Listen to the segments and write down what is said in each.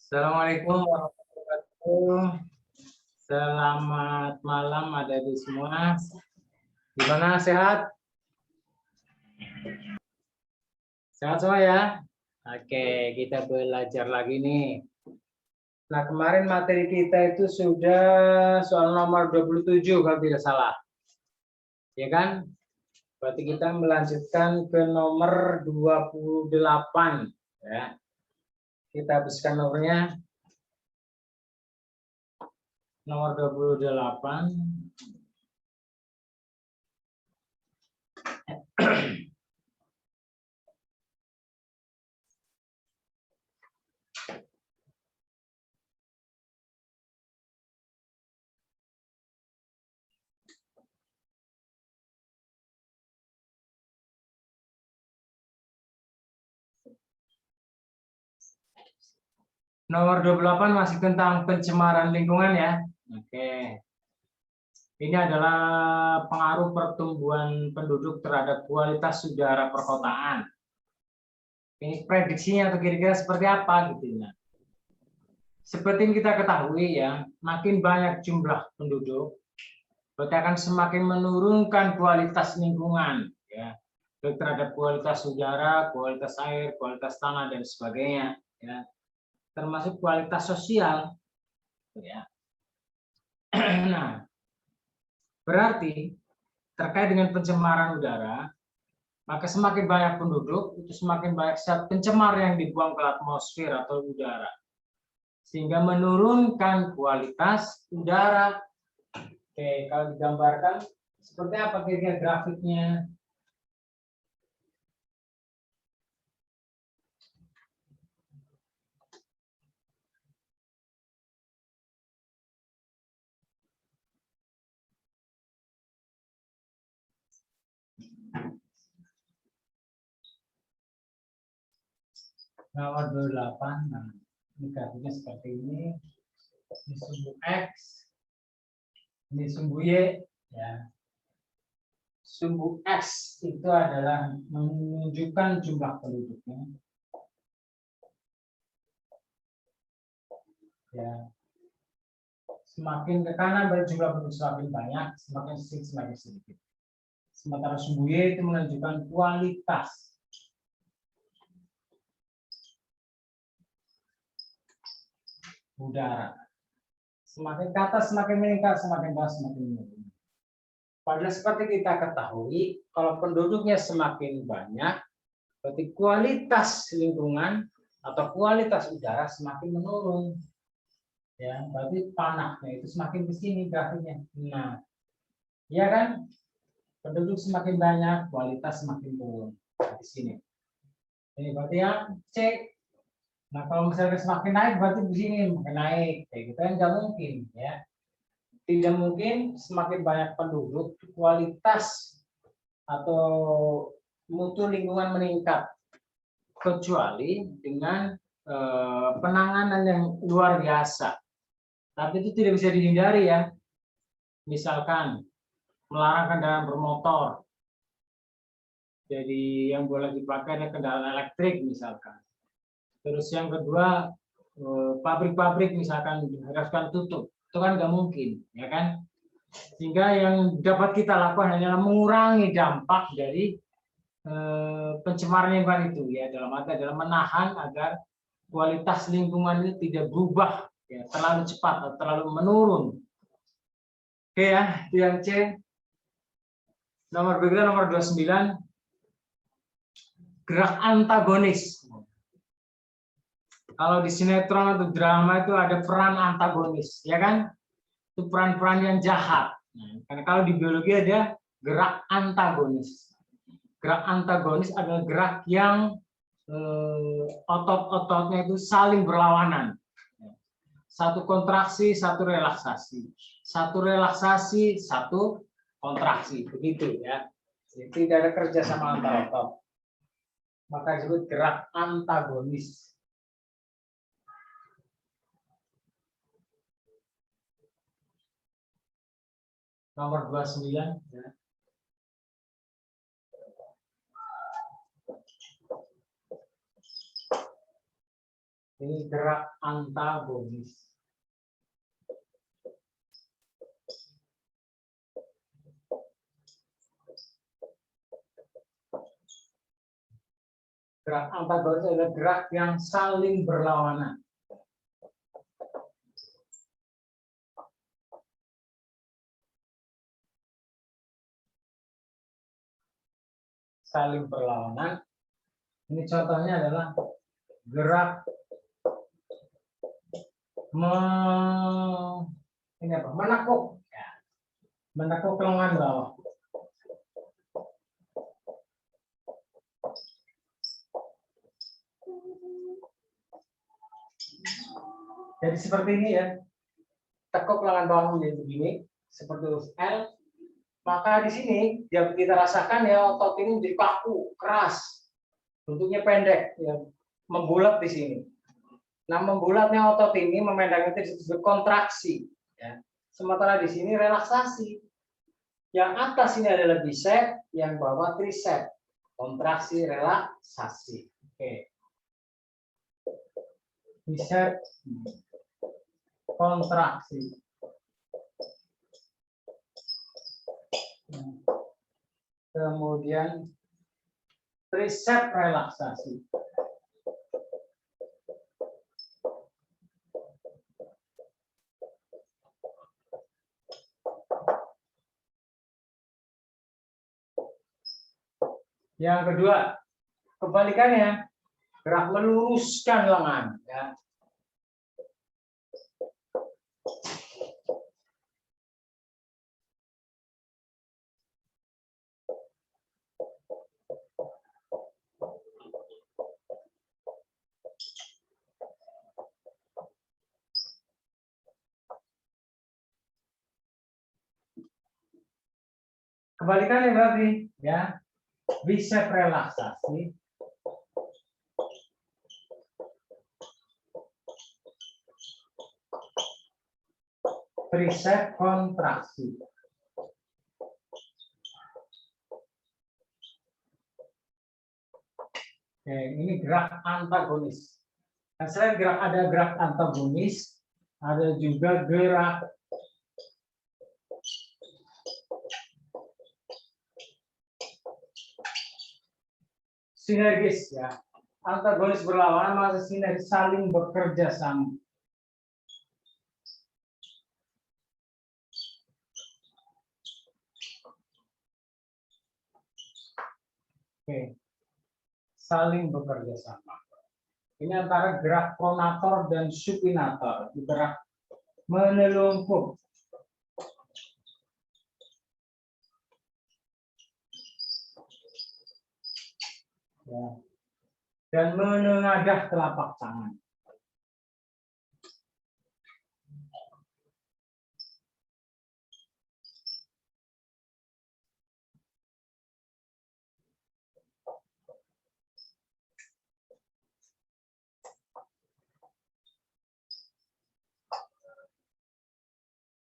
Assalamualaikum warahmatullahi wabarakatuh. Selamat malam adik-adik semua. Gimana, sehat? Sehat semua ya? Oke, kita belajar lagi nih. Nah, kemarin materi kita itu sudah soal nomor 27 kalau tidak salah. Ya kan? Berarti kita melanjutkan ke nomor 28 ya. Kita habiskan nomornya. Nomor 28. Nomor 28 masih tentang pencemaran lingkungan ya. Oke. Ini adalah pengaruh pertumbuhan penduduk terhadap kualitas udara perkotaan. Ini prediksinya atau kira-kira seperti apa gitu ya. Seperti yang kita ketahui ya, makin banyak jumlah penduduk, berarti akan semakin menurunkan kualitas lingkungan ya, terhadap kualitas udara, kualitas air, kualitas tanah dan sebagainya ya. Termasuk kualitas sosial ya. Nah, berarti terkait dengan pencemaran udara, maka semakin banyak penduduk, itu semakin banyak zat pencemar yang dibuang ke atmosfer atau udara. Sehingga menurunkan kualitas udara. Oke, kalau digambarkan, seperti apa kira-kira grafiknya? Nomor 28, nah, ini grafiknya seperti ini. Ini sumbu X, ini sumbu Y. Ya. Sumbu X itu adalah menunjukkan jumlah penduduknya. Ya. Semakin ke kanan berarti jumlah penduduk semakin banyak, semakin sedikit. Sementara sumbu Y itu menunjukkan kualitas. Udara. Semakin ke atas semakin meningkat, semakin bawah semakin menurun. Padahal seperti kita ketahui, kalau penduduknya semakin banyak, berarti kualitas lingkungan atau kualitas udara semakin menurun. Ya, berarti panahnya itu semakin ke sini grafiknya. Nah, ya kan? Penduduk semakin banyak, kualitas semakin turun. Di sini. Ini berarti yang C. Nah, kalau misalnya semakin naik, berarti di sini makin naik. Kayak gitu kan nggak mungkin, ya. Tidak mungkin semakin banyak penduduk, kualitas atau mutu lingkungan meningkat. Kecuali dengan penanganan yang luar biasa. Tapi itu tidak bisa dihindari ya. Misalkan melarang kendaraan bermotor. Jadi yang boleh dipakai adalah kendaraan elektrik misalkan. Terus yang kedua, pabrik-pabrik misalkan diharuskan tutup, itu kan nggak mungkin, ya kan? Sehingga yang dapat kita lakukan hanyalah mengurangi dampak dari pencemaran lingkungan itu, ya dalam arti adalah menahan agar kualitas lingkungan ini tidak berubah, ya, terlalu cepat atau terlalu menurun. Oke ya, itu yang C. Nomor berikutnya nomor 29, gerak antagonis. Kalau di sinetron atau drama itu ada peran antagonis, ya kan? Itu peran-peran yang jahat. Nah, karena kalau di biologi ada gerak antagonis. Gerak antagonis adalah gerak yang otot-ototnya itu saling berlawanan. Satu kontraksi, satu relaksasi. Satu relaksasi, satu kontraksi. Begitu ya. Jadi tidak ada kerjasama antar otot. Maka disebut gerak antagonis. Nomor 29 ya. Ini gerak antagonis. Gerak antagonis adalah gerak yang saling berlawanan. Saling berlawanan. Ini contohnya adalah gerak menekuk, ya. Menekuk lengan bawah. Jadi seperti ini ya, tekuk lengan bawah menjadi begini, seperti huruf L. Maka di sini yang kita rasakan ya, otot ini menjadi kaku, keras, bentuknya pendek, ya, membulat di sini. Nah, membulatnya otot ini, memendeknya itu disebut kontraksi. Ya. Sementara di sini relaksasi. Yang atas ini adalah bicep, yang bawah tricep. Kontraksi, relaksasi. Oke. Bicep, kontraksi. Kemudian tricep, relaksasi. Yang kedua, kebalikannya, gerak meluruskan lengan. Ya. Kebalikannya berarti, ya, bicep relaksasi. Tricep kontraksi. Oke, ini gerak antagonis. Nah, selain ada gerak antagonis, ada juga gerak sinergis, ya. Antagonis berlawanan, maka sinergis saling bekerja sama. Oke. Saling bekerja sama. Ini antara gerak pronator dan supinator, gerak menelungkup. Ya. Dan menengadah telapak tangan.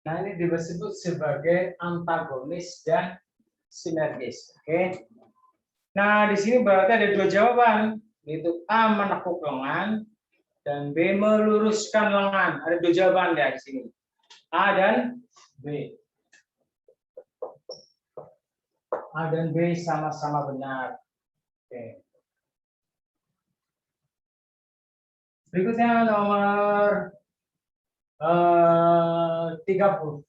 Nah, ini disebut sebagai antagonis dan sinergis. Oke. Nah, di sini berarti ada dua jawaban, yaitu A, menekuk lengan, dan B, meluruskan lengan. Ada dua jawaban ya di sini. A dan B. A dan B sama-sama benar. Oke. Berikutnya nomor 30.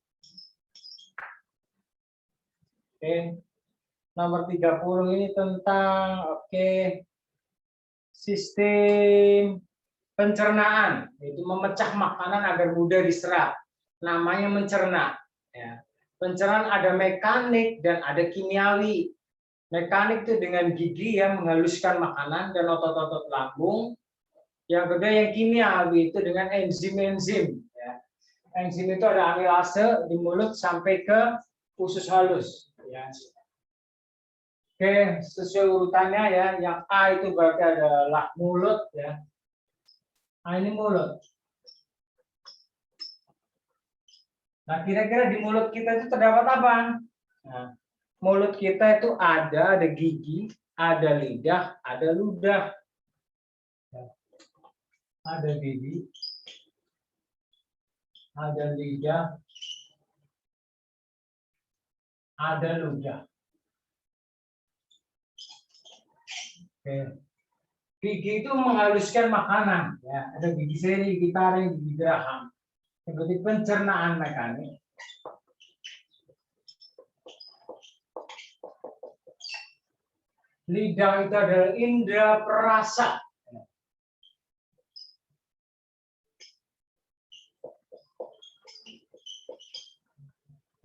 Oke. Nomor 30 ini tentang sistem pencernaan, yaitu memecah makanan agar mudah diserap. Namanya mencerna. Ya. Pencernaan ada mekanik dan ada kimiawi. Mekanik itu dengan gigi yang menghaluskan makanan dan otot-otot lambung. Yang kedua yang kimiawi itu dengan enzim-enzim. Ya. Enzim itu ada amilase di mulut sampai ke usus halus. Ya. Oke, sesuai urutannya ya. Yang A itu berarti adalah mulut ya. A ini mulut. Nah, kira-kira di mulut kita itu terdapat apa? Nah, mulut kita itu ada gigi, ada lidah, ada ludah. ada gigi, ada lidah, ada ludah. Oke. Gigi itu menghaluskan makanan, ya. Ada gigi seri, gigi taring, gigi geraham. Seperti pencernaan mekanik. Lidah itu adalah indera perasa.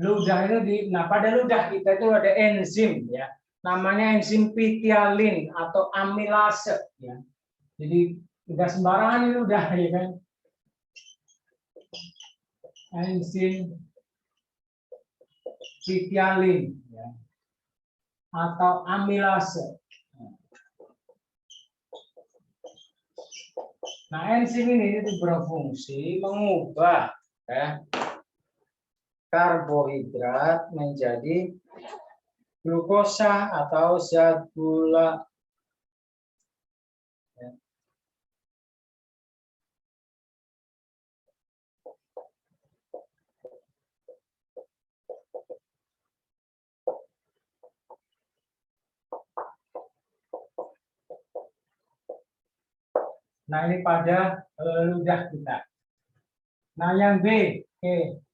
Ludah itu pada ludah kita itu ada enzim, ya. Namanya enzim pitialin atau amilase, ya. Jadi tidak sembarangan ini ludah, ya kan? Enzim pitialin, ya, atau amilase. Nah, enzim ini itu berfungsi mengubah, ya, karbohidrat menjadi glukosa atau zat gula. Nah, ini pada ludah kita. Nah, yang B, oke.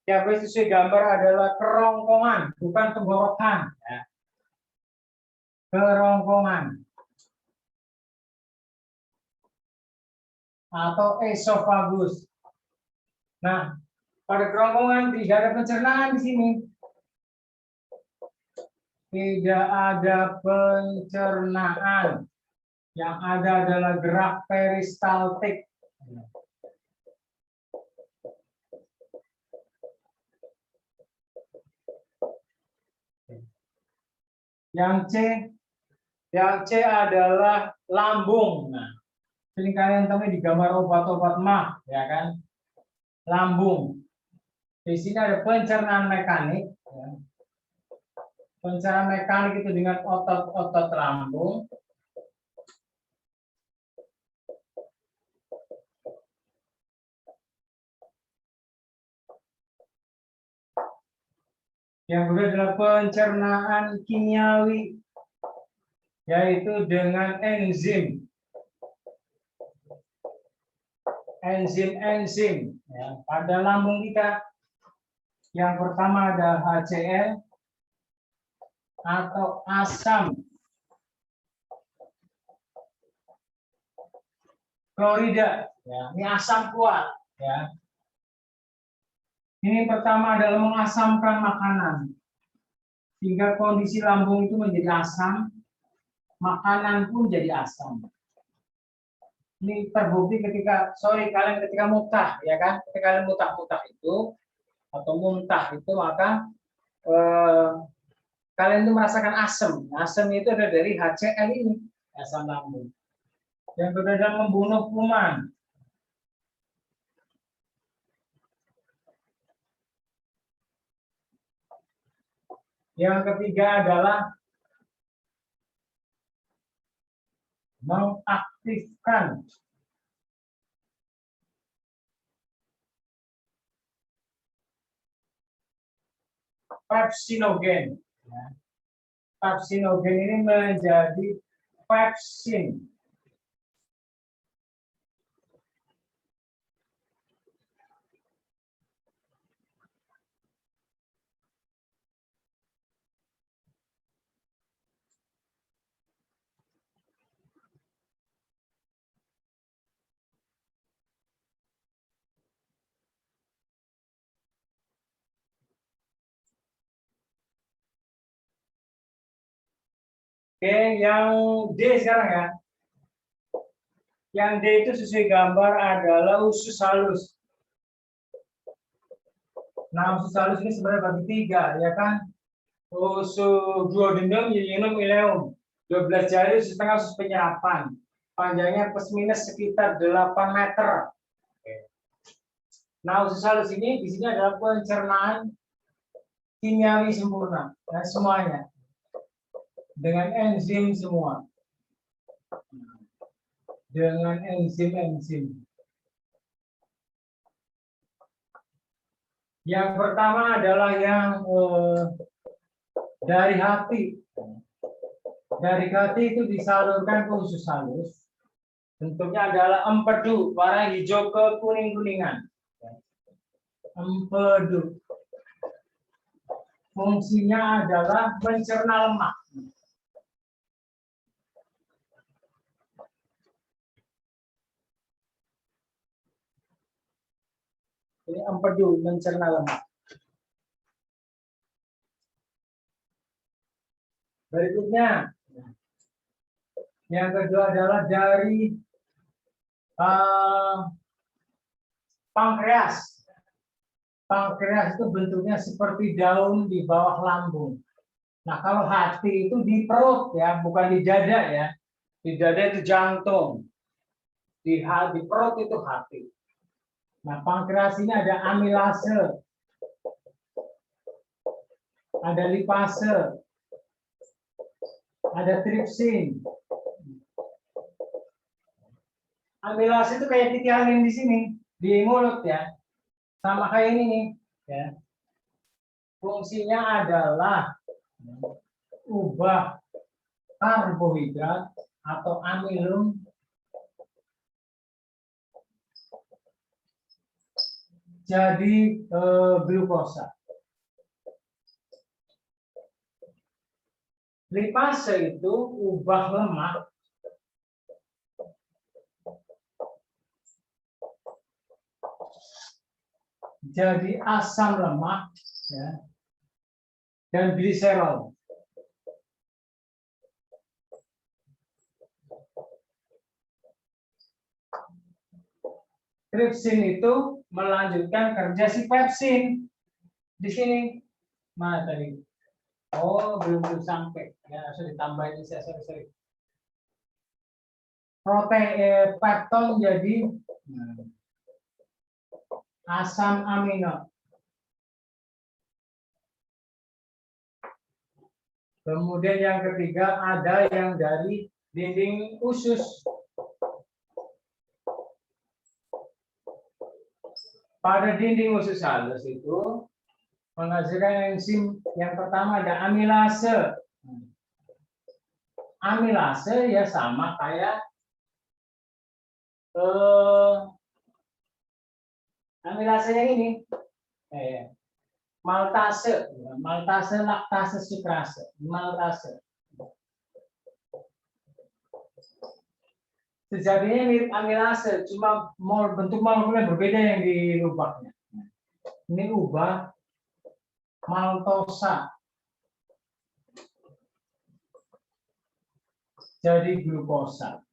Yang B sesuai gambar adalah kerongkongan, bukan tenggorokan. Ya. Kerongkongan atau esofagus. Nah, pada kerongkongan tidak ada pencernaan di sini. Tidak ada pencernaan. Yang ada adalah gerak peristaltik. Yang C adalah lambung. Nah, sering kalian temui di gambar obat-obat mah, ya kan? Lambung. Di sini ada pencernaan mekanik. Ya. Pencernaan mekanik itu dengan otot-otot lambung. Yang kedua adalah pencernaan kimiawi, yaitu dengan enzim. Enzim ya, pada lambung kita. Yang pertama ada HCl atau asam klorida. Ya, ini asam kuat. Ya. Ini pertama adalah mengasamkan makanan, sehingga kondisi lambung itu menjadi asam, makanan pun jadi asam. Ini terbukti ketika muntah, ya kan? Ketika kalian muntah itu atau muntah itu, maka kalian itu merasakan asam. Asam itu ada dari HCl ini, asam lambung. Yang kedua adalah membunuh kuman. Yang ketiga adalah mengaktifkan pepsinogen. Pepsinogen ini menjadi pepsin. Oke, yang D sekarang ya. Yang D itu sesuai gambar adalah usus halus. Nah, usus halus ini sebenarnya bagi tiga, ya kan? Usus duodenum, yeyunum, ileum. 12 jari, usus tengah, usus penyerapan. Panjangnya plus minus sekitar 8 meter. Nah, usus halus ini di sini adalah pencernaan kimiawi sempurna, dan semuanya dengan enzim semua. dengan enzim-enzim. Yang pertama adalah yang dari hati. Dari hati itu disalurkan ke usus halus. Bentuknya adalah empedu, warna hijau ke kuning-kuningan. Empedu. Fungsinya adalah mencerna lemak. Ini empedu, mencerna lemak. Berikutnya, yang kedua adalah dari pankreas. Pankreas itu bentuknya seperti daun di bawah lambung. Nah, kalau hati itu di perut ya, bukan di dada ya. Di dada itu jantung. Di perut itu hati. Nah, pankreas ini ada amilase, ada lipase, ada tripsin. Amilase itu kayak titik angin di sini, di mulut ya. Sama kayak ini nih, ya. Fungsinya adalah ubah karbohidrat atau amilum jadi glukosa. Lipase itu ubah lemak jadi asam lemak ya, dan gliserol. Tripsin itu melanjutkan kerja si pepsin di sini. Mana tadi? Oh, belum sampai. Ya, sudah ditambahin sorry. Protein pepton jadi asam amino. Kemudian yang ketiga ada yang dari dinding usus. Pada dinding usus halus itu menghasilkan enzim yang pertama ada amilase. Amilase ya sama kayak amilase yang ini. Maltase, laktase, sukrase, maltase. Sejatinya mirip amilase, cuma bentuk molekulnya berbeda yang dirubahnya. Ini ubah maltosa jadi glukosa,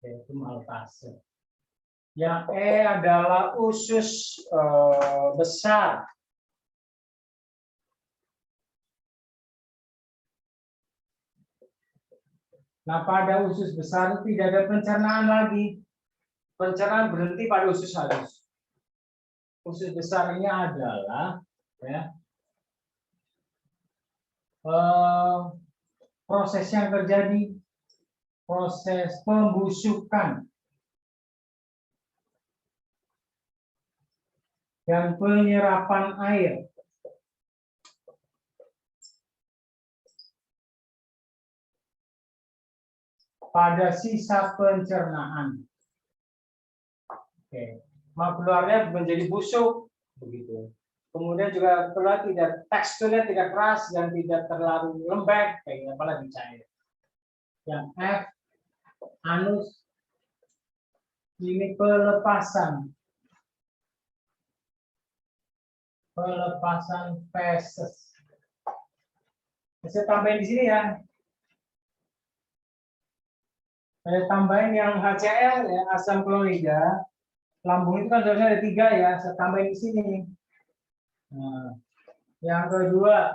yaitu maltase. Yang adalah usus besar. Nah, pada usus besar tidak ada pencernaan lagi. Pencernaan berhenti pada usus halus. Usus besar ini adalah ya, proses yang terjadi, proses pembusukan dan penyerapan air. Pada sisa pencernaan. Oke. Keluarnya menjadi busuk begitu. Kemudian juga keluar teksturnya tidak keras dan tidak terlalu lembek, kayak apalagi cair. Yang F, anus, ini pelepasan feses. Saya tambahin di sini ya. Saya tambahin yang HCl ya, asam klorida. Lambung itu kan seharusnya ada 3 ya, saya tambahin di sini. Nah, yang kedua,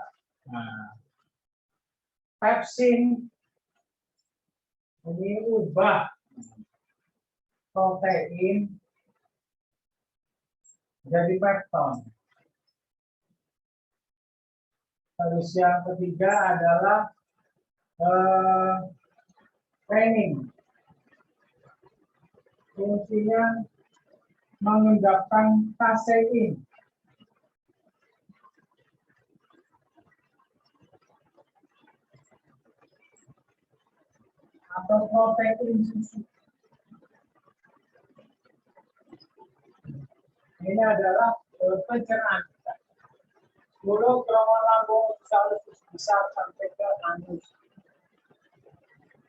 pepsin ini ubah protein jadi pepton. Terus yang ketiga adalah Training. Fungsinya mengendapkan kasein atau protein susu. Ini adalah pencernaan. Mulut, terowongan lambung, salus besar sampai ke anus.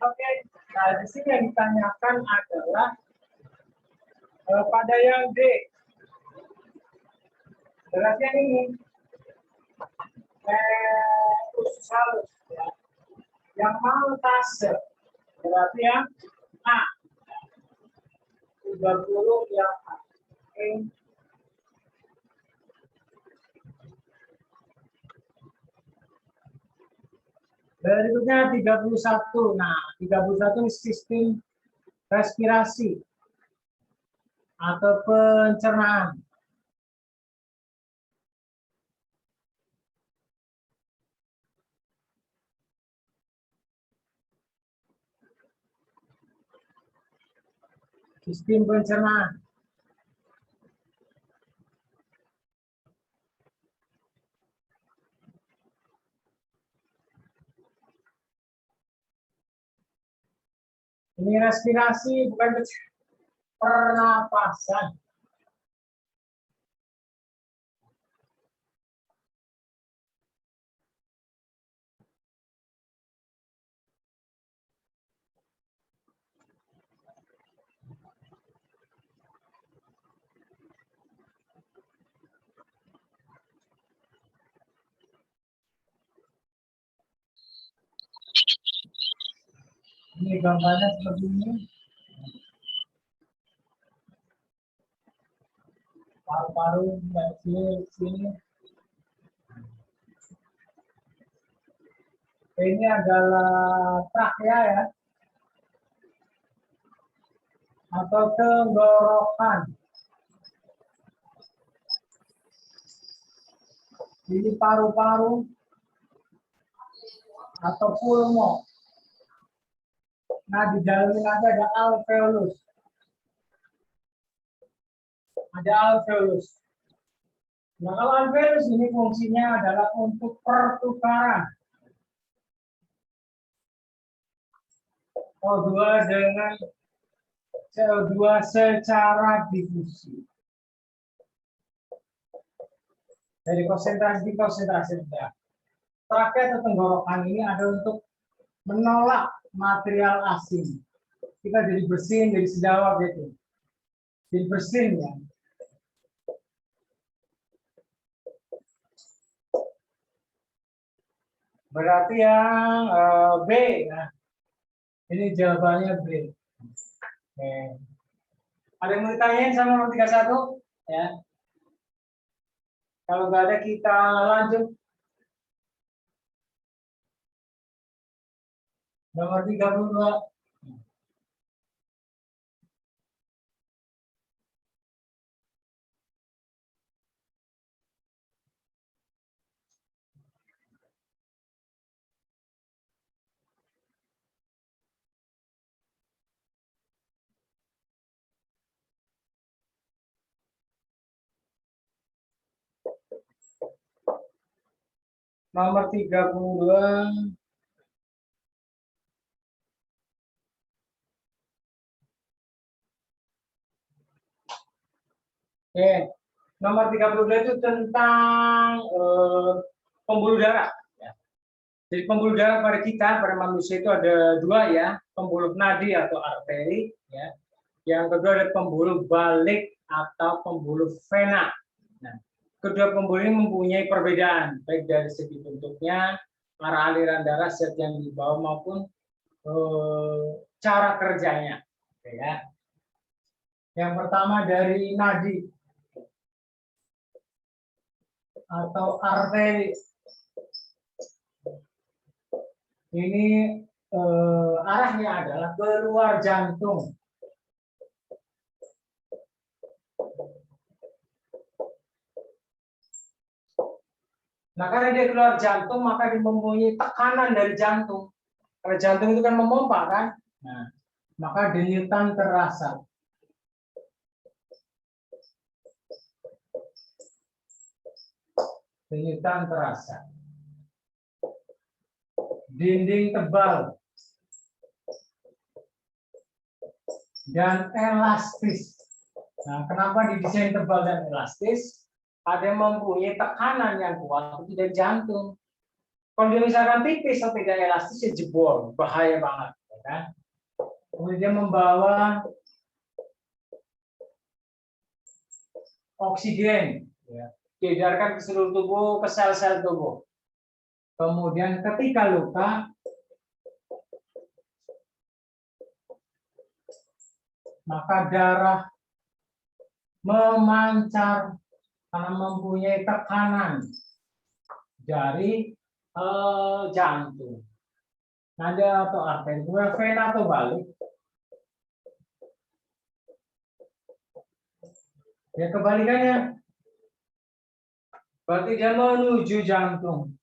Oke, nah di sini yang ditanyakan adalah pada yang D, berarti yang ini usus halus, ya. Yang maltase, berarti yang A, 30 yang A. Oke. Berikutnya 31. Nah, 31 sistem respirasi atau pencernaan. Sistem pencernaan. Ini respirasi, bukan pernapasan. Ini gambarnya seperti ini. Paru-paru dari sini. Ini adalah trachea ya, atau tenggorokan. Ini paru-paru atau pulmo. Nah, di dalamnya ada alveolus. Ada alveolus. Nah, kalau alveolus ini fungsinya adalah untuk pertukaran O2 dengan CO2 secara difusi. Dari konsentrasi ke konsentrasi rendah. Trachea atau tenggorokan ini ada untuk menolak material asing. Kita jadi bersin, jadi sendawa gitu. Jadi bersin ya. Berarti yang B ya. Ini jawabannya B. Oke. Ada yang mau ditanyain sama nomor 31? Ya. Kalau nggak ada kita lanjut. Nomor 32. Nomor 32. Oke. Nomor 32 itu tentang pembuluh darah. Ya. Jadi pembuluh darah pada kita, pada manusia itu ada dua ya, pembuluh nadi atau arteri, ya. Yang kedua ada pembuluh balik atau pembuluh vena. Nah, kedua pembuluh ini mempunyai perbedaan, baik dari segi bentuknya, arah aliran darah zat yang dibawa maupun cara kerjanya. Oke, ya. Yang pertama dari nadi atau arteri. Ini arahnya adalah keluar jantung. Nah, karena dia keluar jantung, maka dia mempunyai tekanan dari jantung. Karena jantung itu kan memompa kan, Nah, maka denyutan terasa. Denyutan terasa. Dinding tebal dan elastis. Nah, kenapa didesain tebal dan elastis? Ada yang mempunyai tekanan yang kuat itu dari jantung. Kalau dia misalkan tipis atau tidak elastis, ya jebol, bahaya banget, ya kan? Kemudian membawa oksigen, ya, diedarkan ke seluruh tubuh, ke sel-sel tubuh. Kemudian ketika luka, maka darah memancar karena mempunyai tekanan dari jantung, nada atau arteri, vena atau balik. Ya kebalikannya, berarti dia menuju jantung.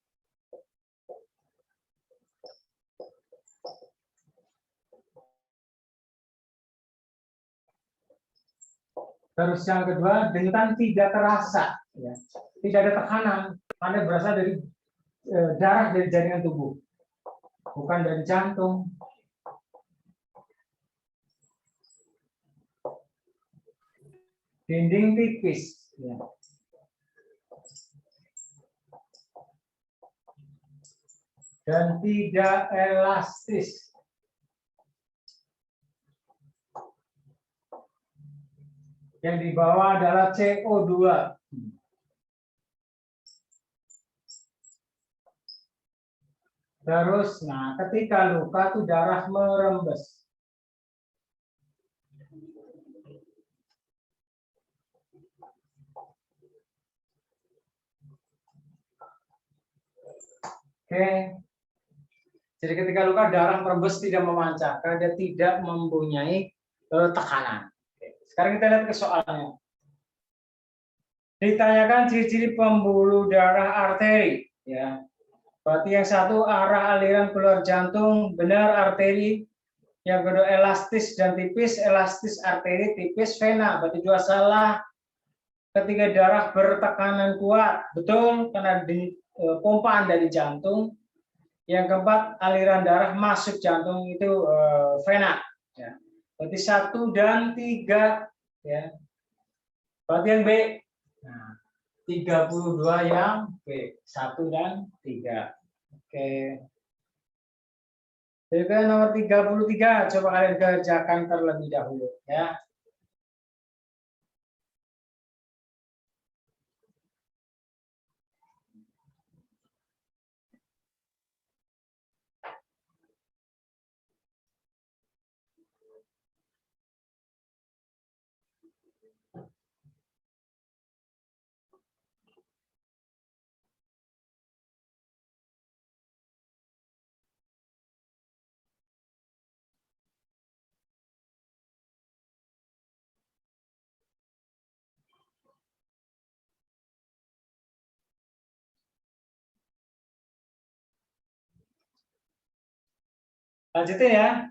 Terus yang kedua, denyutan tidak terasa, ya. Tidak ada tekanan, karena berasal dari darah dari jaringan tubuh, bukan dari jantung. Dinding tipis, ya. Dan tidak elastis. Yang dibawa adalah CO2. Terus, nah, ketika luka tuh darah merembes. Oke. Jadi ketika luka darah merembes tidak memancar karena dia tidak mempunyai tekanan. Sekarang kita lihat ke soalnya. Ditanyakan ciri-ciri pembuluh darah arteri, ya. Berarti yang satu arah aliran keluar jantung benar arteri, yang kedua elastis dan tipis, elastis arteri, tipis vena. Berarti dua salah. Ketiga darah bertekanan kuat, betul karena pompaan dari jantung. Yang keempat aliran darah masuk jantung itu vena. Ya. Berarti 1 dan 3, ya. Berarti yang B. Nah, 32 yang B, 1 dan 3. Oke. Jadi nomor 33 coba kalian kerjakan terlebih dahulu, ya. Lanjutin ya.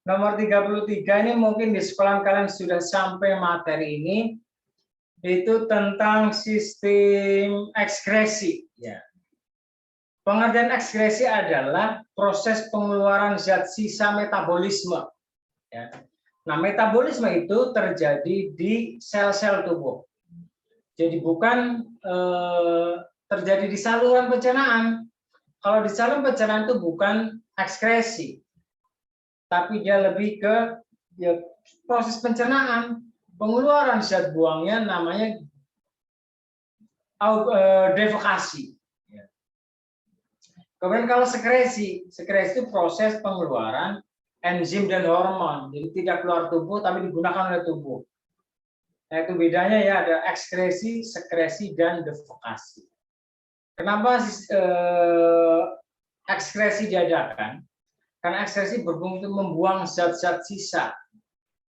Nomor 33 ini mungkin di sekolah kalian sudah sampai materi ini. Itu tentang sistem ekskresi. Ya. Pengertian ekskresi adalah proses pengeluaran zat sisa metabolisme. Ya. Nah, metabolisme itu terjadi di sel-sel tubuh. Jadi bukan terjadi di saluran pencernaan. Kalau di saluran pencernaan itu bukan ekskresi, tapi dia lebih ke ya, proses pencernaan, pengeluaran zat buangnya namanya defekasi. Kemudian kalau sekresi itu proses pengeluaran enzim dan hormon, jadi tidak keluar tubuh tapi digunakan oleh tubuh. Nah, itu bedanya ya, ada ekskresi, sekresi, dan defekasi. Kenapa ekskresi diadakan? Karena ekskresi berfungsi membuang zat-zat sisa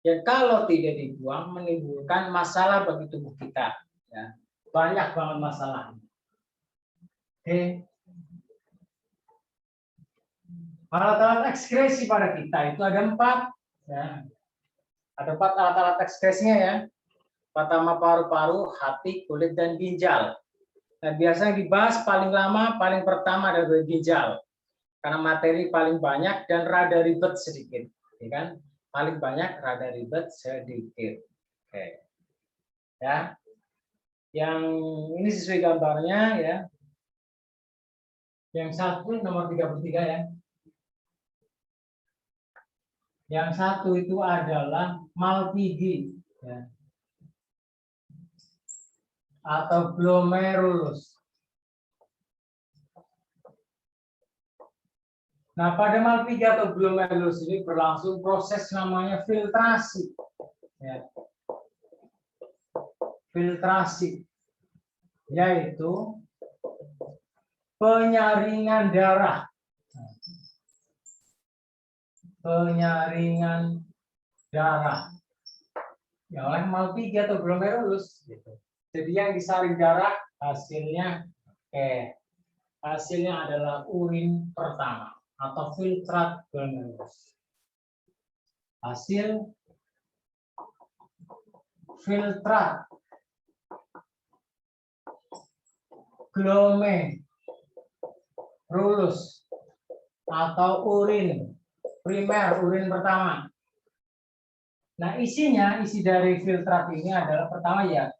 yang kalau tidak dibuang menimbulkan masalah bagi tubuh kita. Ya, banyak banget masalah. Oke. Alat-alat ekskresi pada kita itu ada 4. Ya. Ada 4 alat-alat ekskresinya ya. Pertama paru-paru, hati, kulit, dan ginjal. Nah, biasanya dibahas paling lama, paling pertama adalah ginjal. Karena materi paling banyak dan rada ribet sedikit. Ya kan? Paling banyak, rada ribet sedikit. Oke. Ya. Yang ini sesuai gambarnya ya. Yang satu nomor 33 ya. Yang satu itu adalah Malpighi ya. Atau glomerulus. Nah, pada Malpighi atau glomerulus ini berlangsung proses namanya filtrasi. Ya. Filtrasi, yaitu penyaringan darah. Penyaringan darah ya oleh Malpighi atau glomerulus gitu. Jadi yang disaring darah hasilnya hasilnya adalah urin pertama atau filtrat glomerulus. Hasil filtrat glomerulus atau urin primer, urin pertama. Nah, isi dari filtrat ini adalah pertama ya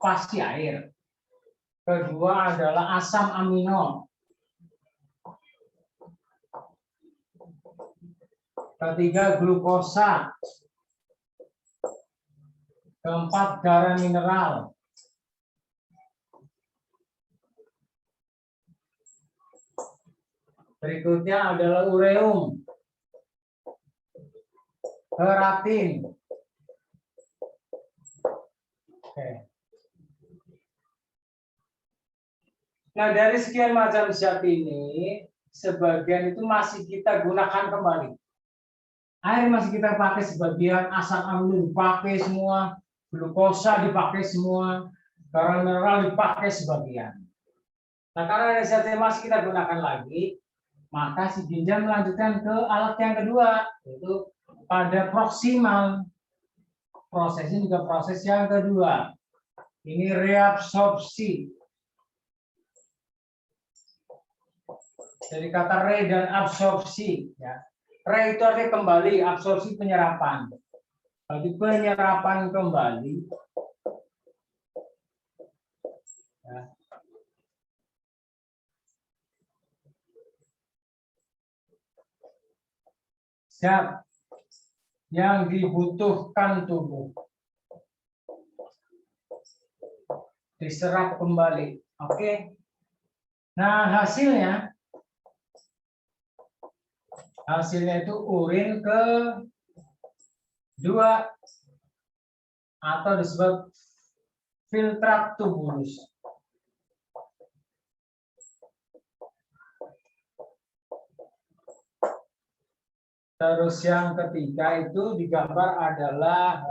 pasti air. Kedua adalah asam amino. Ketiga glukosa. Keempat garam mineral. Berikutnya adalah ureum. Keratin. Oke. Nah, dari sekian macam zat ini, sebagian itu masih kita gunakan kembali. Air masih kita pakai sebagian, asam amino dipakai semua, glukosa dipakai semua, garam mineral dipakai sebagian. Nah, karena ada zat yang masih kita gunakan lagi, maka si ginjal melanjutkan ke alat yang kedua, yaitu pada proksimal. Prosesnya juga proses yang kedua. Ini reabsorpsi. Jadi kata re dan absorpsi. Ya. Re itu artinya kembali, absorpsi penyerapan. Bagi penyerapan kembali. Ya. Zat yang dibutuhkan tubuh diserap kembali. Oke. Nah, hasilnya itu urin kedua atau disebut filtrat tubulus. Terus yang ketiga itu digambar adalah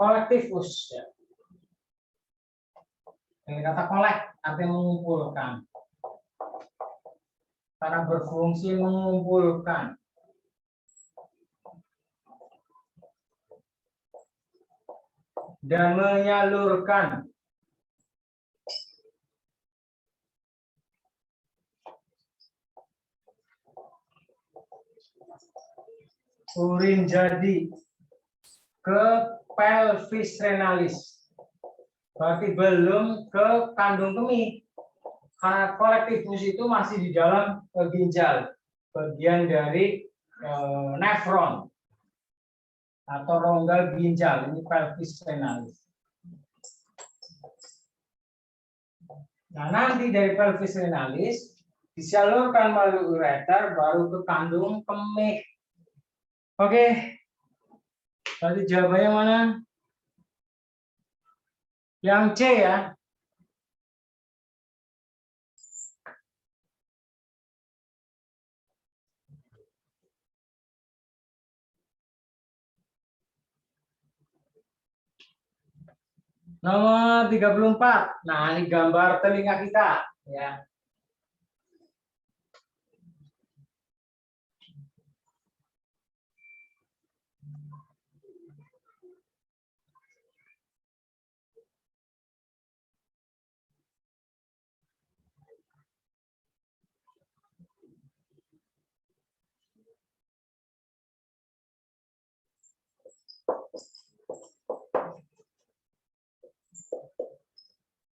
kolektifus. Ya. Ini kata kolek artinya mengumpulkan. Karena berfungsi mengumpulkan. Dan menyalurkan. Urin jadi ke pelvis renalis. Berarti belum ke kandung kemih. Karena kolektifus itu masih di dalam ginjal. Bagian dari nefron. Atau rongga ginjal. Ini pelvis renalis. Nah, nanti dari pelvis renalis disalurkan melalui ureter baru ke kandung kemih. Oke. Berarti jawabannya mana? Yang C ya. Nomor 34. Nah, ini gambar telinga kita ya.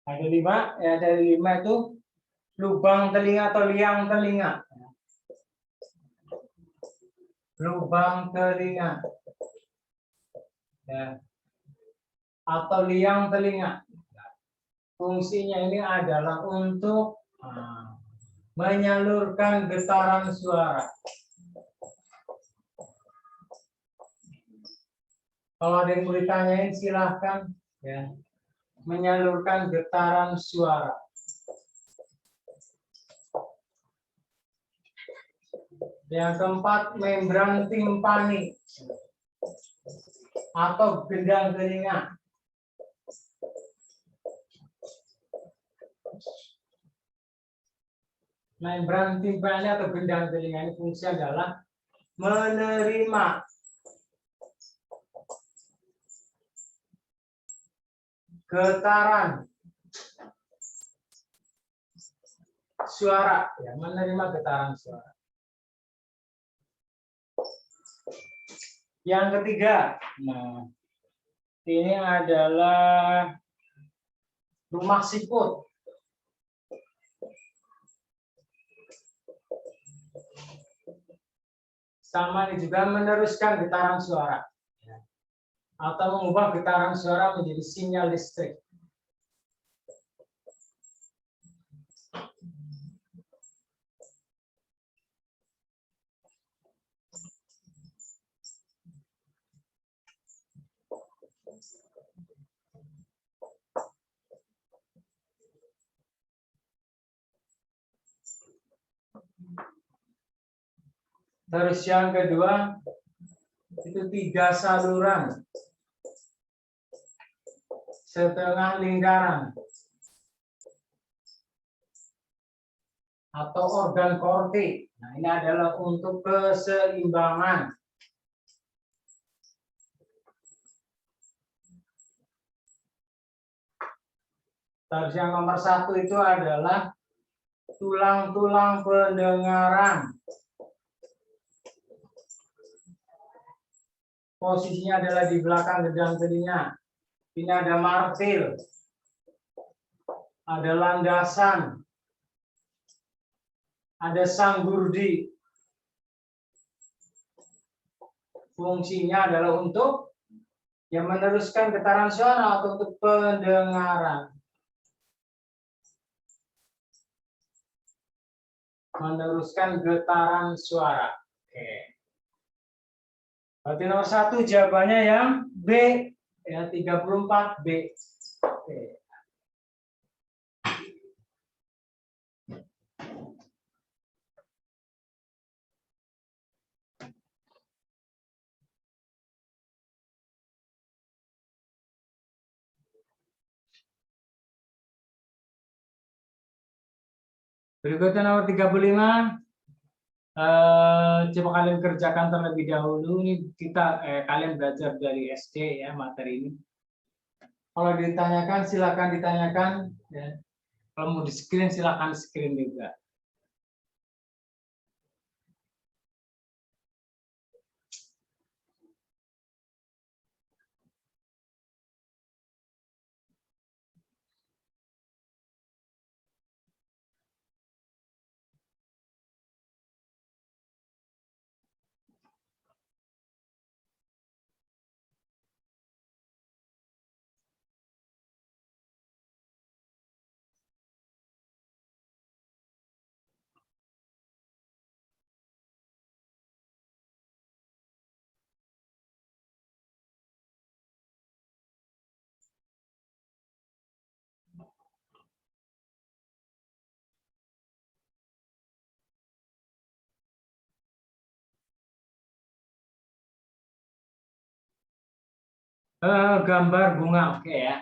Ada 5, ya dari 5 itu lubang telinga atau liang telinga. Lubang telinga. Ya. Atau liang telinga. Fungsinya ini adalah untuk menyalurkan getaran suara. Kalau ada yang mau ditanyain silahkan ya. Menyalurkan getaran suara. Yang keempat, membran timpani atau gendang telinga. Membran timpani atau gendang telinga ini fungsi adalah menerima getaran suara, ya, menerima getaran suara. Yang ketiga, nah, ini adalah rumah siput. Sama ini juga meneruskan getaran suara, atau mengubah getaran suara menjadi sinyal listrik. Terus yang kedua, itu 3 saluran setengah lingkaran atau organ kortik. Nah, ini adalah untuk keseimbangan. Terus yang nomor 1 itu adalah tulang-tulang pendengaran. Posisinya adalah di belakang gendang telinga. Ini ada martil, ada landasan, ada sanggurdi. Fungsinya adalah untuk yang meneruskan getaran suara atau untuk pendengaran. Meneruskan getaran suara. Oke. Berarti nomor 1 jawabannya yang B, ya 34B. Oke. Berikutnya nomor 35. Coba kalian kerjakan terlebih dahulu. Ini kita kalian belajar dari SD ya materi ini. Kalau ditanyakan silakan ditanyakan. Ya. Kalau mau di screen silakan screen juga. Gambar bunga, oke ya.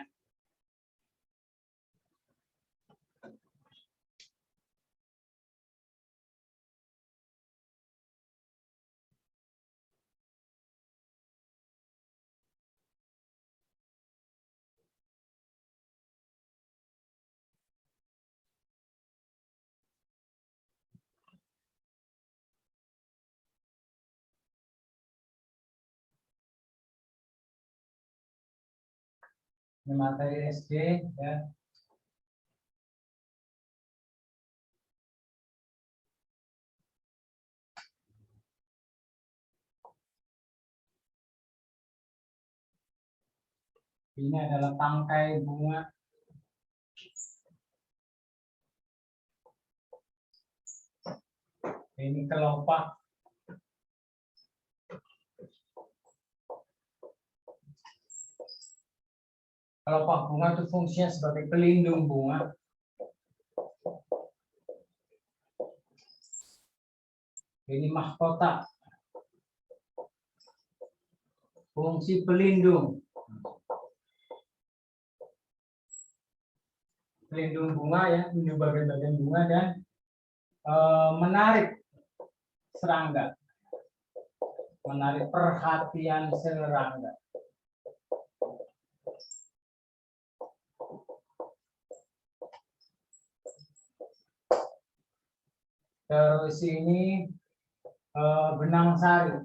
Ini materi SD ya. Ini adalah tangkai bunga. Ini kelopak. Kelopak bunga itu fungsinya sebagai pelindung bunga. Ini mahkota. Fungsi pelindung. Pelindung bunga ya, melindungi bagian-bagian bunga dan menarik serangga. Menarik perhatian serangga. Terus ini benang sari.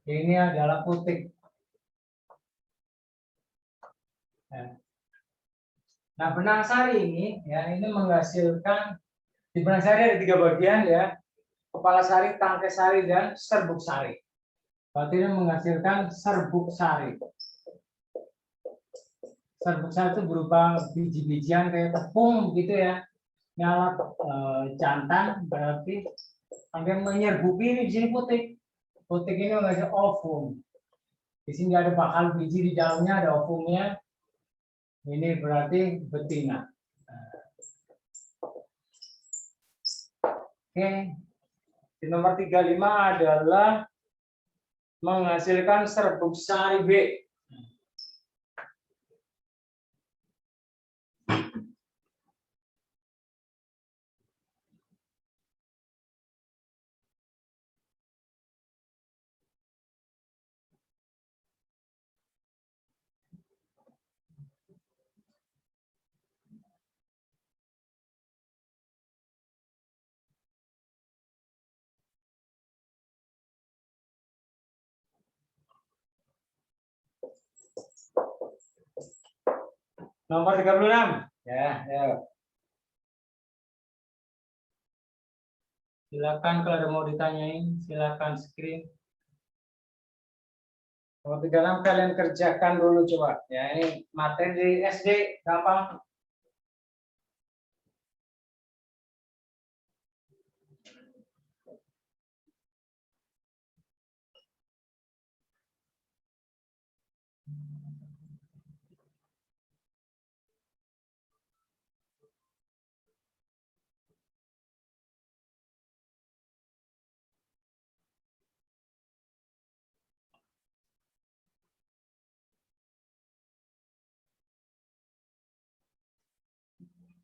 Ini adalah putik. Nah, benang sari ini ya, ini menghasilkan, di benang sari ada 3 bagian ya. Kepala sari, tangkai sari, dan serbuk sari. Berarti ini menghasilkan serbuk sari. Serbuk sari itu berupa biji-bijian kayak tepung gitu ya. Nyala jantan, berarti akan menyerbuki ini di sini putik. Putik ini menghasilkan ovum. Di sini ada bakal biji di dalamnya, ada ovumnya. Ini berarti betina. Oke. Di nomor 35 adalah menghasilkan serbuk sari B. Nomor 36. Ya. Silakan kalau ada mau ditanyain, silakan screen. Nomor 36 kalian kerjakan dulu coba. Ya, ini materi di SD gampang.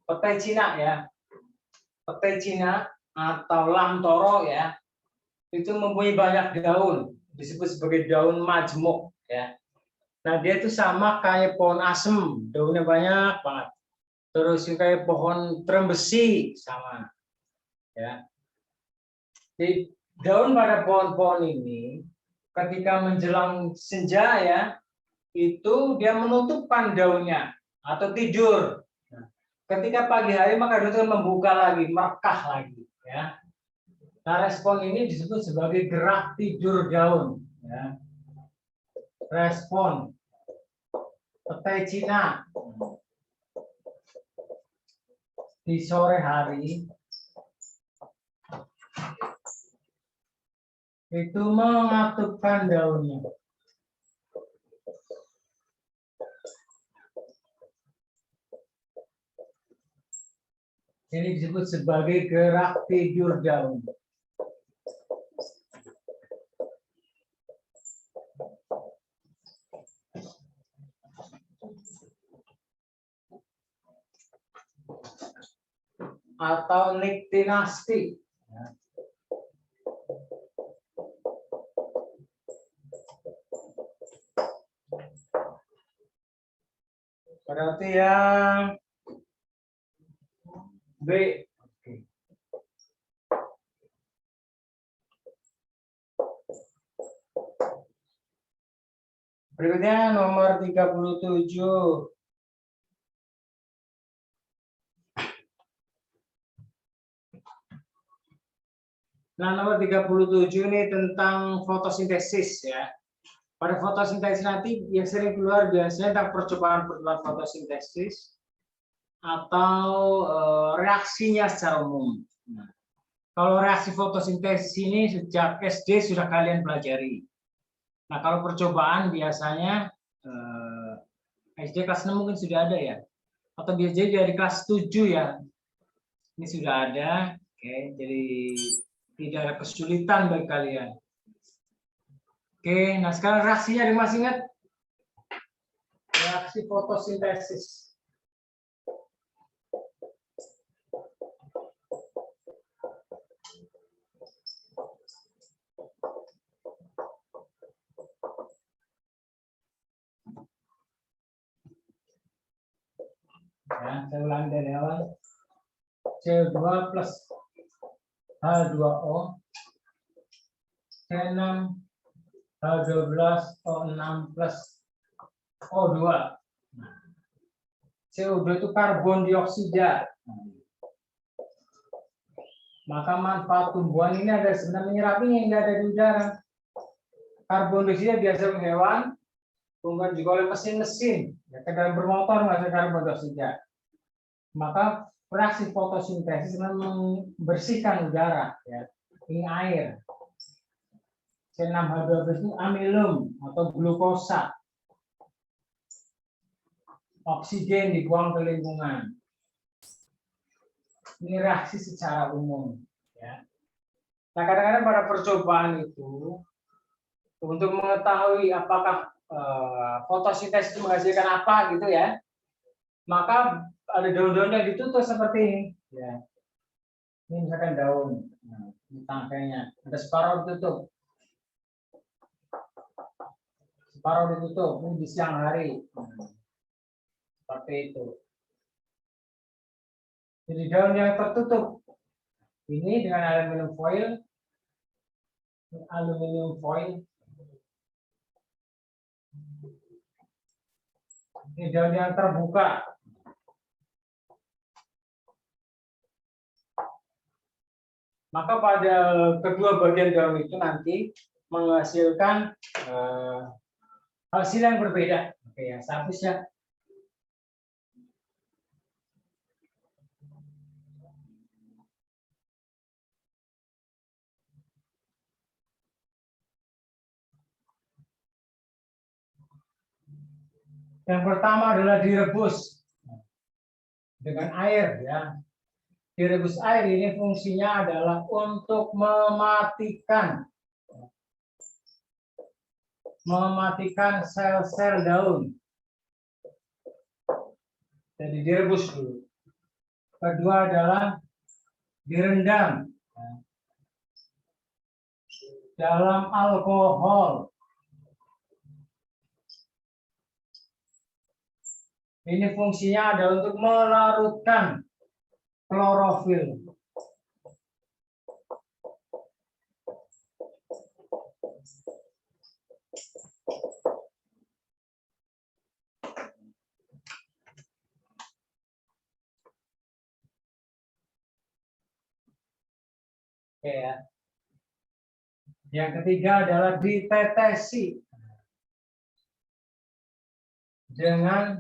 Petai Cina ya. Petai Cina atau lamtoro ya. Itu mempunyai banyak daun, disebut sebagai daun majemuk ya. Nah, dia itu sama kayak pohon asem, daunnya banyak banget. Terus kayak pohon trembesi sama ya. Di daun pada pohon-pohon ini ketika menjelang senja ya, itu dia menutupkan daunnya atau tidur. Nah, ketika pagi hari maka dia itu membuka lagi, merekah lagi ya. Nah, respon ini disebut sebagai gerak tidur daun ya. Respon petai Cina di sore hari itu mengatupkan daunnya. Ini disebut sebagai gerak tidur daun. Atau niktinasti. Berarti yang B. Berikutnya nomor 37. Nah, nomor 37 ini tentang fotosintesis ya. Pada fotosintesis nanti yang sering keluar biasanya tentang percobaan fotosintesis atau reaksinya secara umum. Nah, kalau reaksi fotosintesis ini sejak SD sudah kalian pelajari. Nah, kalau percobaan biasanya SD kelas 6 mungkin sudah ada ya. Atau biasanya dari kelas 7 ya. Ini sudah ada. Oke, jadi tidak ada kesulitan bagi kalian. Oke, nah sekarang reaksinya ada masih ingat? Reaksi fotosintesis. Ya, saya ulangi dari awal. CO2 plus H2O, C6, H12O6 plus O2. CO2 itu karbon dioksida. Maka manfaat tumbuhan ini ada sebenarnya menyerapinya yang tidak ada di udara. Karbon dioksida biasa oleh hewan, kemudian juga oleh mesin-mesin. Ya, kendaraan bermotor menghasilkan karbon dioksida. Maka reaksi fotosintesis membersihkan udara. Ya. Ini air. C6H12 itu amilum atau glukosa. Oksigen dibuang ke lingkungan. Ini reaksi secara umum. Ya. Nah, kadang-kadang pada percobaan itu untuk mengetahui apakah fotosintesis itu menghasilkan apa gitu ya, maka ada daun-daun yang ditutup seperti ini. Ya. Ini misalkan daun, nah, ini tangkainya, ada separuh ditutup. Separuh ditutup, ini di siang hari. Seperti itu. Jadi daun yang tertutup ini dengan aluminium foil, ini daun yang terbuka. Maka pada kedua bagian daun itu nanti menghasilkan hasil yang berbeda. Oke ya, seharusnya yang pertama adalah direbus dengan air ya. Direbus air ini fungsinya adalah untuk mematikan sel-sel daun. Jadi direbus dulu. Kedua adalah direndam dalam alkohol. Ini fungsinya adalah untuk melarutkan klorofil. Oke ya. Yang ketiga adalah ditetesi dengan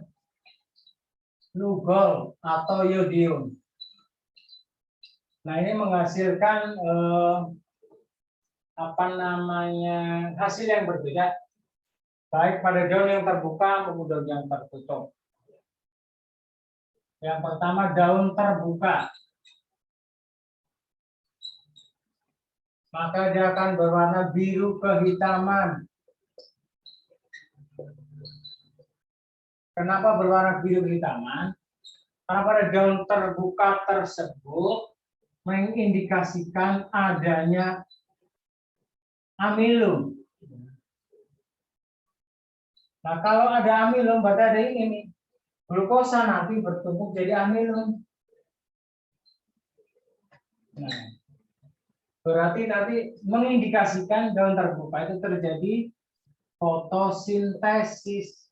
lugol atau yodium. Nah, ini menghasilkan hasil yang berbeda, baik pada daun yang terbuka maupun daun yang tertutup. Yang pertama daun terbuka, maka dia akan berwarna biru kehitaman. Kenapa berwarna biru kehitaman? Karena pada daun terbuka tersebut mengindikasikan adanya amilum. Nah, kalau ada amilum, berarti ada ini, glukosa nanti bertumpuk jadi amilum. Nah, berarti nanti mengindikasikan daun terbuka itu terjadi fotosintesis.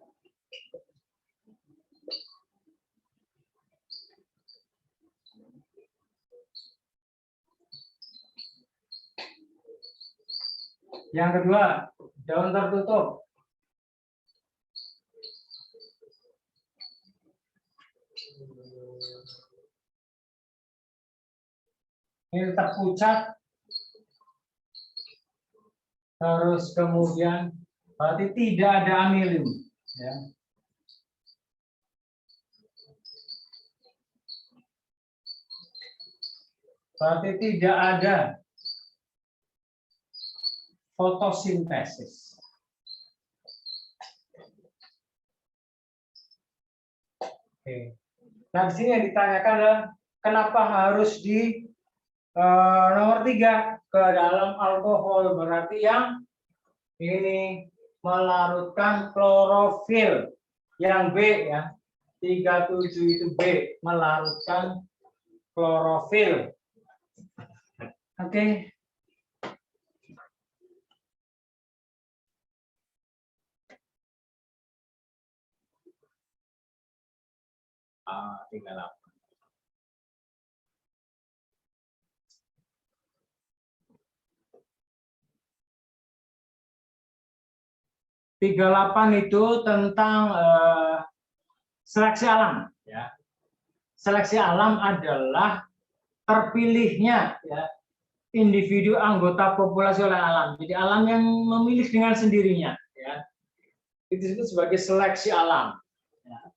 Yang kedua, daun tertutup. Ini terpucat. Terus kemudian berarti tidak ada amilin. Ya. Berarti tidak ada fotosintesis. Oke. Nah, di sini yang ditanyakan adalah kenapa harus di nomor 3 ke dalam alkohol, berarti yang ini melarutkan klorofil. Yang B ya, 37 itu B, melarutkan klorofil. Oke. Tinggal apa? Tiga 38 itu tentang seleksi alam. Ya. Seleksi alam adalah terpilihnya ya, individu anggota populasi oleh alam. Jadi alam yang memilih dengan sendirinya. Ya. Itu disebut sebagai seleksi alam. Ya.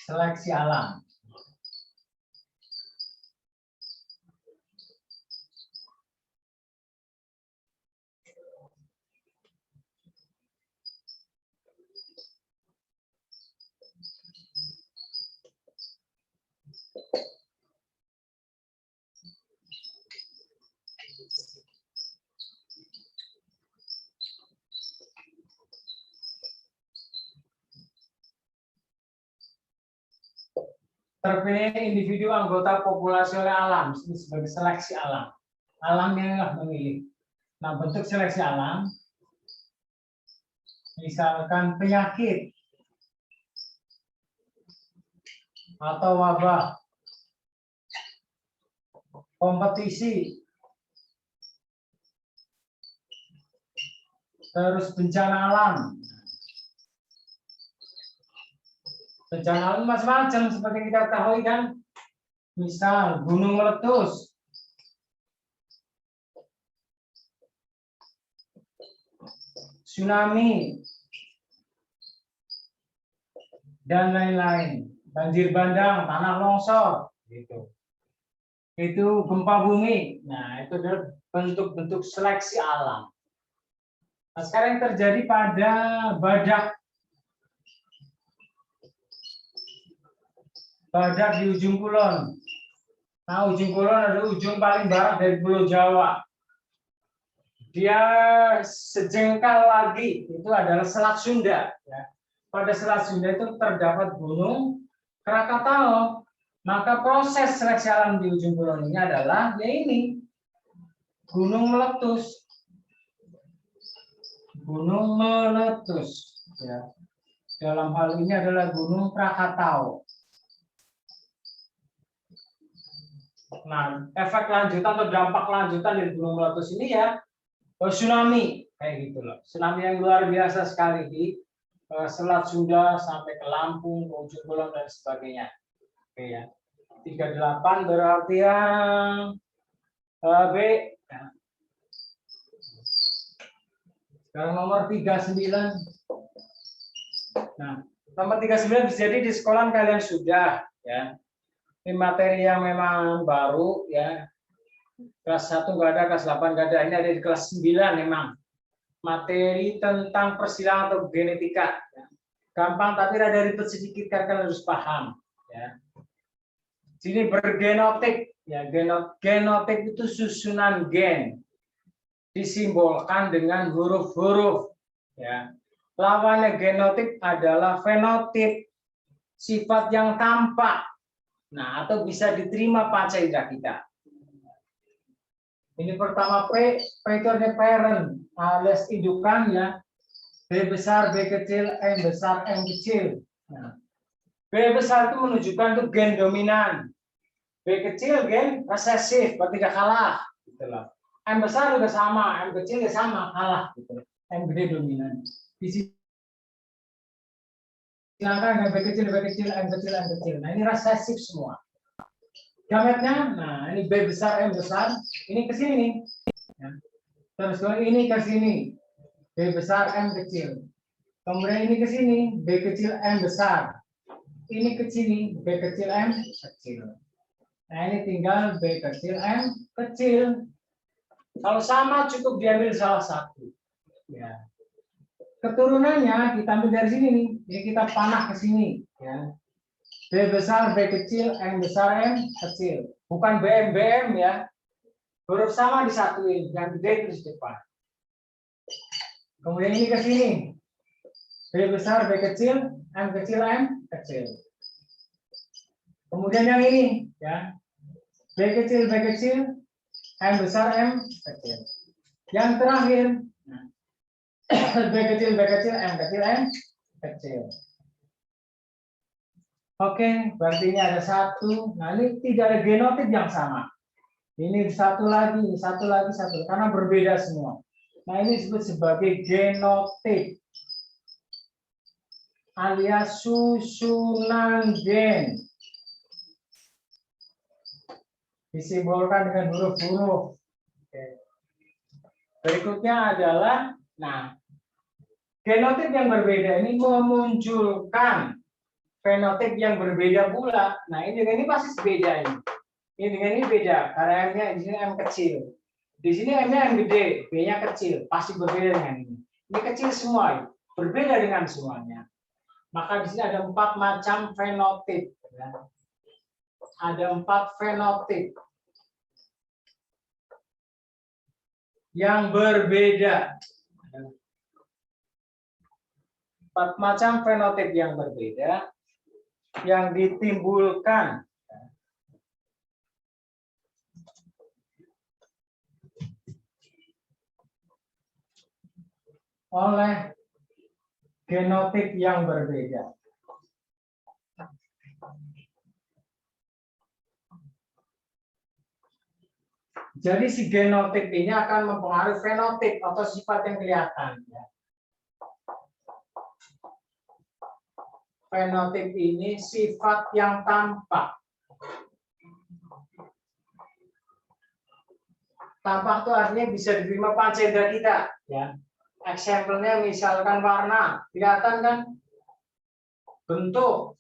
Seleksi alam. Terpilih individu anggota populasi oleh alam sebagai seleksi alam. Alam yang memilih. Nah, bentuk seleksi alam, misalkan penyakit atau wabah, kompetisi, terus bencana alam. Bencana alam macam-macam seperti kita ketahui kan, misal gunung meletus, tsunami, dan lain-lain. Banjir bandang, tanah longsor, gitu. Itu gempa bumi. Nah, itu adalah bentuk-bentuk seleksi alam. Nah, sekarang yang terjadi pada badak di ujung kulon. Nah, ujung kulon adalah ujung paling barat dari Pulau Jawa. Dia sejengkal lagi, itu adalah Selat Sunda. Ya. Pada Selat Sunda itu terdapat gunung Krakatau. Maka proses seleksi alam di ujung kulon ini adalah ya ini, gunung meletus. Gunung meletus. Ya. Dalam hal ini adalah Gunung Krakatau. Nah, efek lanjutan atau dampak lanjutan dari gunung meletus ini ya tsunami, kayak gitu loh. Tsunami yang luar biasa sekali di Selat Sunda sampai ke Lampung, ke ujung kulon dan sebagainya. Oke ya. 38 berarti yang B. Sekarang nomor 39. Nah, nomor 39 bisa jadi di sekolah kalian sudah ya. Ini materi yang memang baru ya. Kelas 1 nggak ada, kelas 8 nggak ada. Ini ada di kelas 9 memang. Materi tentang persilangan atau genetika. Gampang tapi rada ribet sedikit karena kalian harus paham. Ya. Sini bergenotip. Ya, genotip itu susunan gen. Disimbolkan dengan huruf-huruf. Ya. Lawannya genotip adalah fenotip. Sifat yang tampak. Nah, atau bisa diterima panca indera kita. Ini pertama P itu artinya parent, alias indukan ya. B besar, B kecil, M besar, M kecil. Nah, B besar itu menunjukkan itu gen dominan. B kecil gen resesif, berarti tidak kalah. Gitu loh. M besar juga sama, M kecil juga sama, kalah. Gitu. M gede dominan. Di sini silakan B kecil, B kecil, M kecil, M kecil. Nah ini resesif semua. Gametnya, nah ini B besar, M besar, ini ke sini nih. Ya. Terus kalau ini ke sini, B besar, M kecil. Kemudian ini ke sini, B kecil, M besar. Ini ke sini, B kecil, M kecil. Nah ini tinggal B kecil, M kecil. Kalau sama cukup diambil salah satu. Ya. Keturunannya kita ambil dari sini nih, jadi kita panah ke sini. Ya. B besar, B kecil, M besar, M kecil. Bukan BM, BM ya. Huruf sama disatuin, yang gede terus depan. Kemudian ini ke sini. B besar, B kecil, M kecil, M kecil. Kemudian yang ini, ya. B kecil, M besar, M kecil. Yang terakhir, B kecil, M kecil, M kecil. Oke, berarti ini ada satu. Nah, ini tidak ada genotip yang sama. Ini satu lagi, satu lagi, satu. Karena berbeda semua. Nah, ini disebut sebagai genotip. Alias susunan gen. Disimbolkan dengan huruf-huruf. Berikutnya adalah, nah, genotip yang berbeda ini memunculkan fenotip yang berbeda pula. Nah, ini pasti beda ini. Ini dengan ini beda, karena M-nya di sini M kecil. Di sini M-nya M gede, B-nya kecil, pasti berbeda dengan ini. Ini kecil semua, berbeda dengan semuanya. Maka di sini ada 4 macam fenotip. Ada 4 fenotip yang berbeda. 4 macam fenotip yang berbeda yang ditimbulkan oleh genotip yang berbeda. Jadi si genotip ini akan mempengaruhi fenotip atau sifat yang kelihatan. Fenotip ini sifat yang tampak. Tampak itu artinya bisa diterima panca indera kita. Ya. Eksempelnya misalkan warna, kelihatan kan? Bentuk,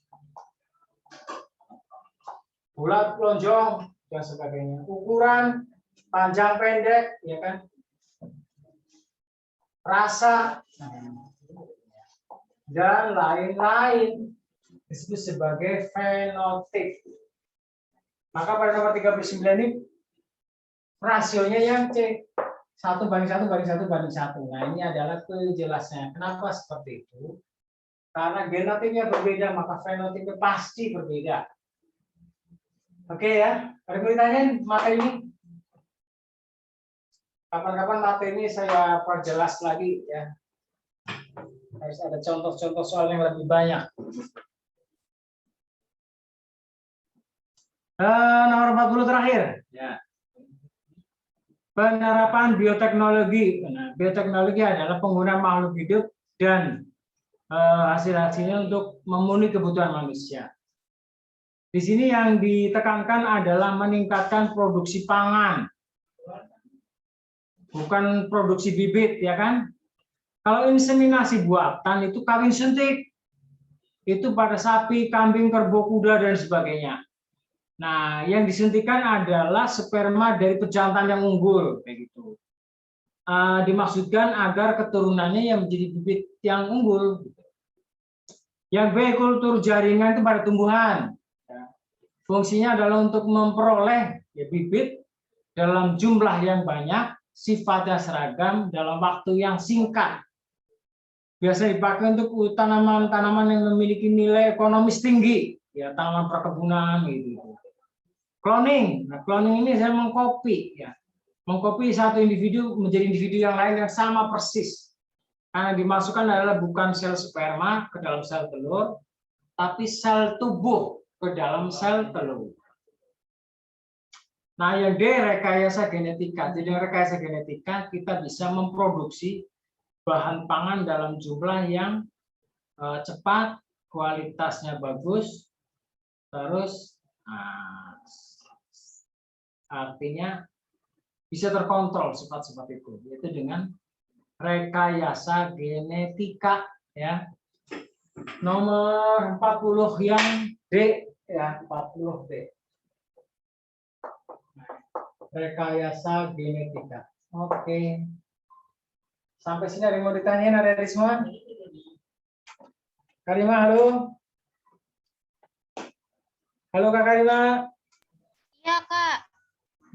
bulat, lonjong, dan sebagainya. Ukuran, panjang, pendek, ya kan? Rasa, dan lain-lain disebut sebagai fenotip. Maka pada nomor 39 ini rasionya yang C. 1:1:1:1. Nah, ini adalah kejelasnya. Kenapa seperti itu? Karena genotipnya berbeda, maka fenotipnya pasti berbeda. Oke ya, ada pertanyaan materi ini? Kapan-kapan materi ini saya perjelas lagi ya. Harus ada contoh-contoh soal yang lebih banyak. Nomor 40 terakhir. Ya. Penerapan bioteknologi. Nah, bioteknologi adalah penggunaan makhluk hidup dan hasil-hasilnya untuk memenuhi kebutuhan manusia. Di sini yang ditekankan adalah meningkatkan produksi pangan, bukan produksi bibit, ya kan? Kalau inseminasi buatan itu kawin suntik, itu pada sapi, kambing, kerbau, kuda dan sebagainya. Nah, yang disuntikan adalah sperma dari pejantan yang unggul, kayak gitu. Dimaksudkan agar keturunannya yang menjadi bibit yang unggul. Yang B, kultur jaringan itu pada tumbuhan. Fungsinya adalah untuk memperoleh bibit dalam jumlah yang banyak, sifatnya seragam dalam waktu yang singkat. Biasa dipakai untuk tanaman-tanaman yang memiliki nilai ekonomis tinggi, ya tanaman perkebunan gitu. Cloning, nah cloning ini saya mengcopy, ya, mengcopy satu individu menjadi individu yang lain yang sama persis. Karena dimasukkan adalah bukan sel sperma ke dalam sel telur, tapi sel tubuh ke dalam sel telur. Nah, yang D, rekayasa genetika. Jadi rekayasa genetika kita bisa memproduksi bahan pangan dalam jumlah yang cepat, kualitasnya bagus, terus artinya bisa terkontrol sifat-sifat itu, yaitu dengan rekayasa genetika, ya. Nomor 40 yang D, ya, 40 D. Rekayasa genetika. Oke. Sampai sini ada yang mau ditanyain, ada dari semua? Karima, halo. Halo Kak Karima. Iya, Kak.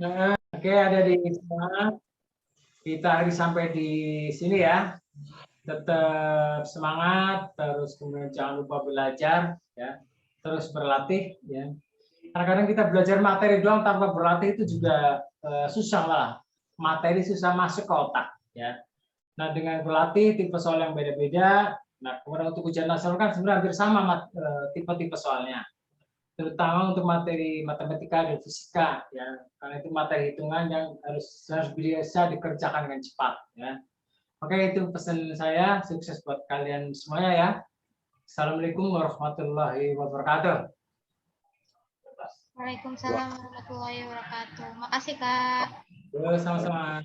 Nah, oke, ada di semua. Kita hari sampai di sini ya. Tetap semangat, terus kemudian jangan lupa belajar, ya. Terus berlatih, ya. Kadang-kadang kita belajar materi doang tanpa berlatih itu juga susah lah. Materi susah masuk ke otak, ya. Nah, dengan berlatih tipe soal yang beda-beda, nah kemudian untuk ujian nasional kan sebenarnya hampir sama tipe-tipe soalnya, terutama untuk materi matematika dan fisika, ya, karena itu materi hitungan yang harus bisa dikerjakan dengan cepat, ya. Oke, itu pesan saya, sukses buat kalian semuanya ya. Assalamualaikum warahmatullahi wabarakatuh. Waalaikumsalam warahmatullahi wabarakatuh. Makasih, Kak. Sama-sama.